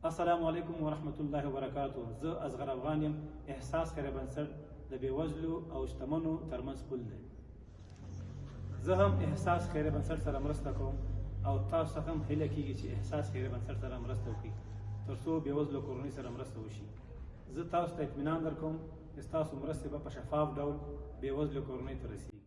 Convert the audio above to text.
السلام علیکم ورحمت الله وبرکاتو. زه اصغر افغان یم. احساس خیر بنسټ د بېوزلو او شتمنو ترمنځ پل دی. زه هم احساس خیر بنسټ سره مرسته کوم او تاسو څخه هم هیله کېږي چې احساس خیر بنسټ سره مرسته وکړي تر څو بېوزلو کورنۍ سره مرسته وشي. زه تاسو ته اطمینان درکوم چې ستاسو مرستې به په شفاف ډول بېوزلو کورنۍ ته رسېږي.